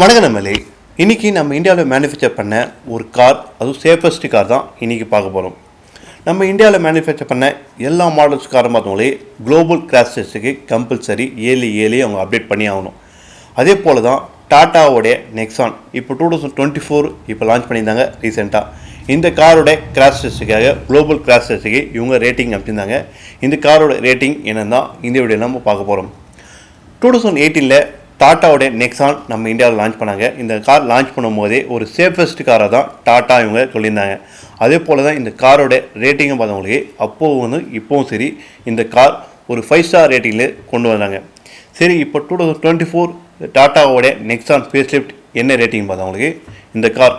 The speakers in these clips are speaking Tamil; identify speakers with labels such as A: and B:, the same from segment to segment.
A: மனகனமலை இன்றைக்கி நம்ம இந்தியாவில் மேனுஃபேக்சர் பண்ண ஒரு கார், அதுவும் சேஃபஸ்ட் கார் தான் இன்றைக்கி பார்க்க போகிறோம். நம்ம இந்தியாவில் மேனுஃபேக்சர் பண்ண எல்லா மாடல்ஸ் காரும் பார்த்தவங்களே குளோபல் கிராஷ் டெஸ்ட்டுக்கு கம்பல்சரி ஏழு அவங்க அப்டேட் பண்ணி ஆகணும். அதே போல் தான் டாட்டாவோடைய நெக்ஸான் இப்போ 2024 இப்போ லான்ச் பண்ணியிருந்தாங்க ரீசெண்டாக. இந்த காரோட கிராஷ் டெஸ்ட்டுக்காக குளோபல் கிராஷ் டெஸ்ட்டுக்கு இவங்க ரேட்டிங் அமைச்சிருந்தாங்க. இந்த காரோட ரேட்டிங் என்னென்னா இந்த வீடியோ நம்ம பார்க்க போகிறோம். 2018 டாட்டாவோட நெக்ஸான் நம்ம இந்தியாவில் லான்ச் பண்ணாங்க. இந்த கார் லான்ச் பண்ணும்போதே ஒரு சேஃபஸ்ட் காராக தான் டாட்டா இவங்க சொல்லியிருந்தாங்க. அதே போல் தான் இந்த காரோட ரேட்டிங்கை பார்த்தவங்களுக்கு அப்போவும் இப்போவும் சரி இந்த கார் ஒரு 5 ஸ்டார் ரேட்டிங்கில் கொண்டு வந்தாங்க. சரி, இப்போ 2024 டாட்டாவோட நெக்ஸான் ஃபேஸ்லிஃப்ட் என்ன ரேட்டிங் பார்த்தவங்களுக்கு இந்த கார்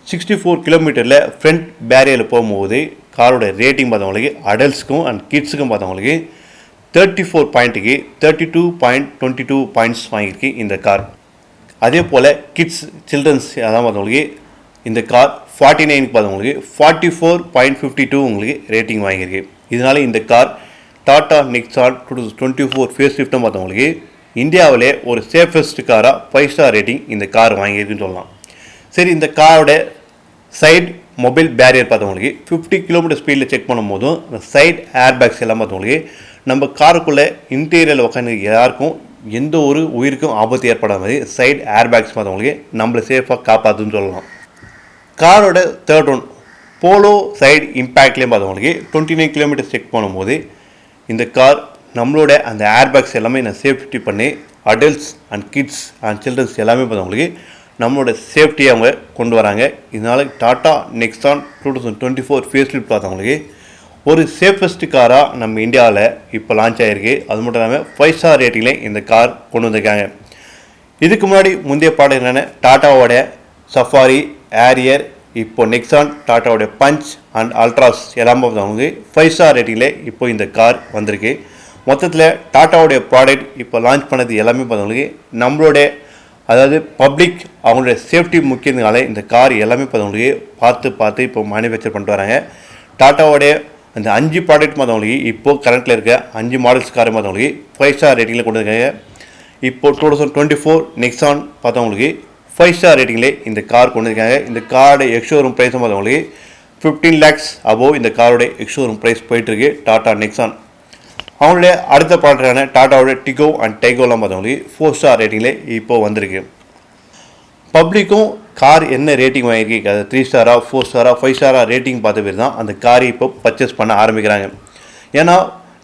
A: 64 கிலோமீட்டரில் ஃப்ரண்ட் பேரியரில் போகும்போது காரோட ரேட்டிங் பார்த்தவங்களுக்கு அடல்ட்ஸுக்கும் அண்ட் கிட்ஸுக்கும் பார்த்தவங்களுக்கு 34 பாயிண்ட்டுக்கு 32.22 பாயிண்ட்ஸ் வாங்கியிருக்கு இந்த கார். அதே போல் கிட்ஸ் சில்ட்ரன்ஸ் அதான் பார்த்தவங்களுக்கு இந்த கார் 49க்கு பார்த்தவங்களுக்கு 44.52 உங்களுக்கு ரேட்டிங் வாங்கியிருக்கு. இதனால் இந்த கார் டாடா நெக்ஸான் 2024 ஃபேஸ் லிஃப்ட்டும் பார்த்தவங்களுக்கு இந்தியாவிலே ஒரு சேஃபஸ்ட் காராக 5 ஸ்டார் ரேட்டிங் இந்த கார் வாங்கியிருக்குன்னு சொல்லலாம். சரி, இந்த காரோட சைட் மொபைல் பேரியர் பார்த்தவங்களுக்கு 50 கிலோமீட்டர் ஸ்பீடில் செக் பண்ணும்போதும் இந்த சைட் ஏர் பேக்ஸ் எல்லாம் பார்த்தவங்களுக்கு நம்ம காருக்குள்ளே இன்டீரியரில் உட்காந்து யாருக்கும் எந்த ஒரு உயிருக்கும் ஆபத்து ஏற்படாத மாதிரி சைட் ஏர் பேக்ஸ் பார்த்தவங்களுக்கு நம்மளை சேஃபாக காப்பாற்றுன்னு சொல்லலாம். காரோட தேர்ட் ஒன் போலோ சைடு இம்பேக்ட்லேயும் பார்த்தவங்களுக்கு 29 கிலோமீட்டர் செக் பண்ணும்போது இந்த கார் நம்மளோட அந்த ஏர் பேக்ஸ் எல்லாமே நான் சேஃப்டி பண்ணி adults and kids and childrens எல்லாமே பார்த்தவங்களுக்கு நம்மளோட சேஃப்டியை அவங்க கொண்டு வராங்க. இதனால் டாட்டா நெக்ஸான் 2024 ஃபேஸ் லிஃப்ட் பார்த்தவங்களுக்கு ஒரு சேஃபஸ்ட் காராக நம்ம இந்தியாவில் இப்போ லான்ச் ஆகிருக்கு. அது மட்டும் இல்லாமல் 5 ஸ்டார் ரேட்டிங்கில் இந்த கார் கொண்டு வந்திருக்காங்க. இதுக்கு முன்னாடி முந்தைய பாடம் என்னென்ன டாட்டாவோட சஃபாரி, ஏரியர், இப்போ நெக்ஸான், டாட்டாவோட பஞ்ச் அண்ட் அல்ட்ராஸ் எல்லாம் பார்த்தவங்க 5 ஸ்டார் ரேட்டிங்கில் இப்போ இந்த கார் வந்திருக்கு. மொத்தத்தில் டாட்டாவோடைய ப்ராடக்ட் இப்போ லான்ச் பண்ணது எல்லாமே பார்த்தவங்களுக்கு நம்மளோட அதாவது பப்ளிக் அவங்களோட சேஃப்டி முக்கியதுனால இந்த கார் எல்லாமே பார்த்தவங்களுக்கு பார்த்து இப்போ மேனுஃபேக்சர் பண்ணிட்டு வராங்க. டாட்டாவோடைய அந்த 5 ப்ராடக்ட் பார்த்தவங்களுக்கு இப்போது கரண்ட்டில் இருக்க 5 மாடல்ஸ் கார் பார்த்தவங்களுக்கு 5 ஸ்டார் ரேட்டிங்கில் கொண்டு வந்திருக்காங்க. இப்போ 2024 நெக்ஸான் பார்த்தவங்களுக்கு 5 ஸ்டார் ரேட்டிங்கில் இந்த கார் கொண்டு வந்திருக்காங்க. இந்த காரோட எக்ஸ்ஷோரூம் ப்ரைஸும் பார்த்தவங்களுக்கு 15 lakhs அபோவ் இந்த காரோட எக்ஸ்ஷோரூம் ப்ரைஸ் போயிட்டுருக்கு டாட்டா நெக்ஸான். அவங்களுடைய அடுத்த ப்ராடக்டான டாட்டாவோட டிகோ அண்ட் டைகோலாம் பார்த்தவங்களுக்கு 4 ஸ்டார் ரேட்டிங்கில் இப்போது வந்திருக்கு. பப்ளிக்கும் கார் என்ன ரேட்டிங் வாங்கியிருக்கு, அது 3 ஸ்டாரா 4 ஸ்டாரா 5 ஸ்டாரா ரேட்டிங் பார்த்த பேர் தான் அந்த காரை இப்போ பர்ச்சேஸ் பண்ண ஆரம்பிக்கிறாங்க. ஏன்னா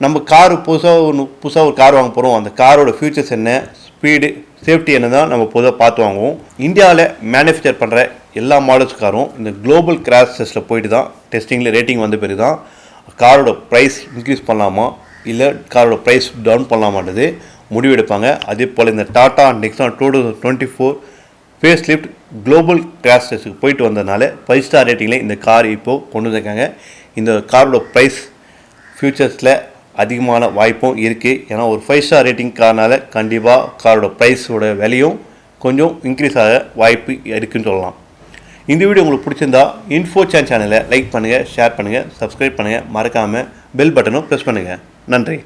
A: நம்ம கார் புதுசாக ஒரு கார் வாங்க போகிறோம், அந்த காரோட ஃபியூச்சர்ஸ் என்ன, ஸ்பீடு, சேஃப்டி என்ன தான் நம்ம பொதுவாக பார்த்து வாங்குவோம். இந்தியாவில் மேனுஃபேக்சர் பண்ணுற எல்லா மாடல்ஸ் காரும் இந்த குளோபல் கிராஷ் டெஸ்ட்டில் போயிட்டு தான் டெஸ்டிங்கில் ரேட்டிங் வந்த பேர் தான் காரோட ப்ரைஸ் இன்க்ரீஸ் பண்ணலாமா இல்லை காரோட ப்ரைஸ் டவுன் பண்ணலாமான்றது முடிவெடுப்பாங்க. அதே போல் இந்த Tata Nexon 2024 face lift global crash டெஸ்ட்டுக்கு போயிட்டு வந்ததுனால 5 ஸ்டார் ரேட்டிங்கில் இந்த கார் இப்போது கொண்டு வந்திருக்காங்க. இந்த காரோட ப்ரைஸ் ஃபியூச்சர்ஸில் அதிகமான வாய்ப்பும் இருக்குது. ஏன்னா ஒரு 5 ஸ்டார் ரேட்டிங் காரனால கண்டிப்பாக காரோட ப்ரைஸோட விலையும் கொஞ்சம் இன்க்ரீஸ் ஆக வாய்ப்பு இருக்குதுன்னு சொல்லலாம். இந்த வீடியோ உங்களுக்கு பிடிச்சிருந்தா இன்ஃபோ சேனலை லைக் பண்ணுங்கள், ஷேர் பண்ணுங்கள், சப்ஸ்கிரைப் பண்ணுங்கள், மறக்காமல் பெல் பட்டனும் ப்ரெஸ் பண்ணுங்கள். நன்றி.